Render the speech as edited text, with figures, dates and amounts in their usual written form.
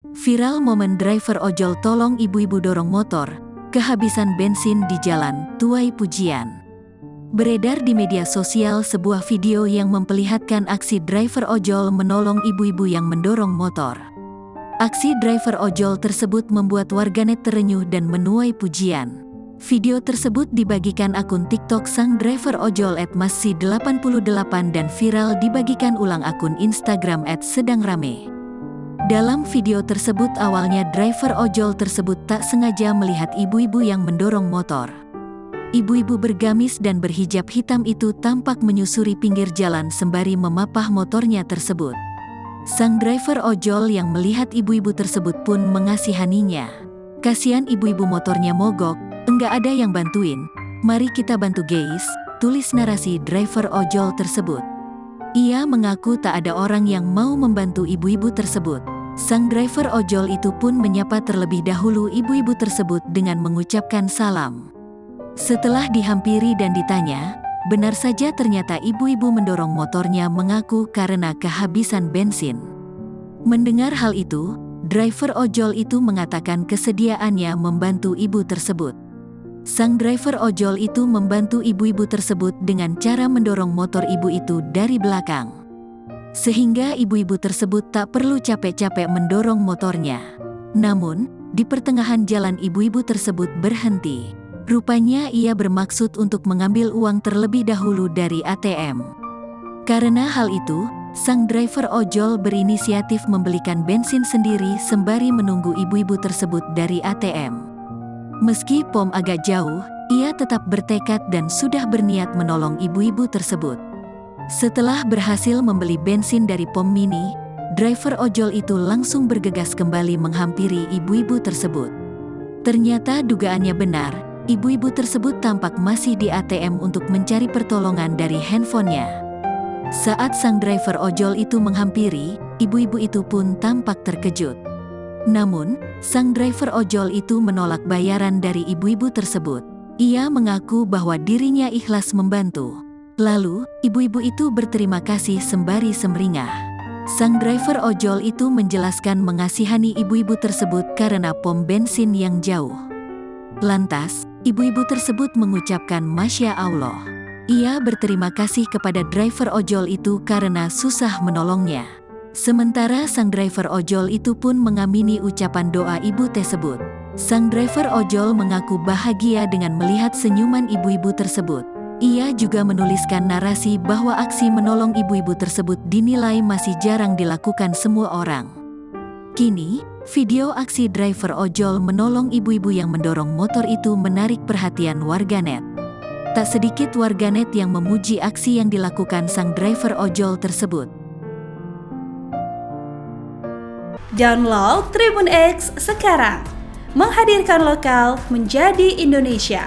Viral momen driver ojol tolong ibu-ibu dorong motor, kehabisan bensin di jalan, tuai pujian. Beredar di media sosial sebuah video yang memperlihatkan aksi driver ojol menolong ibu-ibu yang mendorong motor. Aksi driver ojol tersebut membuat warganet terenyuh dan menuai pujian. Video tersebut dibagikan akun TikTok sang driver ojol @masih88 dan viral dibagikan ulang akun Instagram @sedangrame. Dalam video tersebut awalnya driver ojol tersebut tak sengaja melihat ibu-ibu yang mendorong motor. Ibu-ibu bergamis dan berhijab hitam itu tampak menyusuri pinggir jalan sembari memapah motornya tersebut. Sang driver ojol yang melihat ibu-ibu tersebut pun mengasihaninya. "Kasihan ibu-ibu motornya mogok, enggak ada yang bantuin. Mari kita bantu guys," tulis narasi driver ojol tersebut. Ia mengaku tak ada orang yang mau membantu ibu-ibu tersebut. Sang driver ojol itu pun menyapa terlebih dahulu ibu-ibu tersebut dengan mengucapkan salam. Setelah dihampiri dan ditanya, benar saja ternyata ibu-ibu mendorong motornya mengaku karena kehabisan bensin. Mendengar hal itu, driver ojol itu mengatakan kesediaannya membantu ibu tersebut. Sang driver ojol itu membantu ibu-ibu tersebut dengan cara mendorong motor ibu itu dari belakang. Sehingga ibu-ibu tersebut tak perlu capek-capek mendorong motornya. Namun, di pertengahan jalan ibu-ibu tersebut berhenti. Rupanya ia bermaksud untuk mengambil uang terlebih dahulu dari ATM. Karena hal itu, sang driver ojol berinisiatif membelikan bensin sendiri sembari menunggu ibu-ibu tersebut dari ATM. Meski pom agak jauh, ia tetap bertekad dan sudah berniat menolong ibu-ibu tersebut. Setelah berhasil membeli bensin dari pom mini, driver ojol itu langsung bergegas kembali menghampiri ibu-ibu tersebut. Ternyata dugaannya benar, ibu-ibu tersebut tampak masih di ATM untuk mencari pertolongan dari handphonenya. Saat sang driver ojol itu menghampiri, ibu-ibu itu pun tampak terkejut. Namun, sang driver ojol itu menolak bayaran dari ibu-ibu tersebut. Ia mengaku bahwa dirinya ikhlas membantu. Lalu, ibu-ibu itu berterima kasih sembari semringah. Sang driver ojol itu menjelaskan mengasihani ibu-ibu tersebut karena pom bensin yang jauh. Lantas, ibu-ibu tersebut mengucapkan Masya Allah. Ia berterima kasih kepada driver ojol itu karena susah menolongnya. Sementara sang driver ojol itu pun mengamini ucapan doa ibu tersebut. Sang driver ojol mengaku bahagia dengan melihat senyuman ibu-ibu tersebut. Ia juga menuliskan narasi bahwa aksi menolong ibu-ibu tersebut dinilai masih jarang dilakukan semua orang. Kini, video aksi driver ojol menolong ibu-ibu yang mendorong motor itu menarik perhatian warganet. Tak sedikit warganet yang memuji aksi yang dilakukan sang driver ojol tersebut. Download Tribun X sekarang, menghadirkan lokal menjadi Indonesia.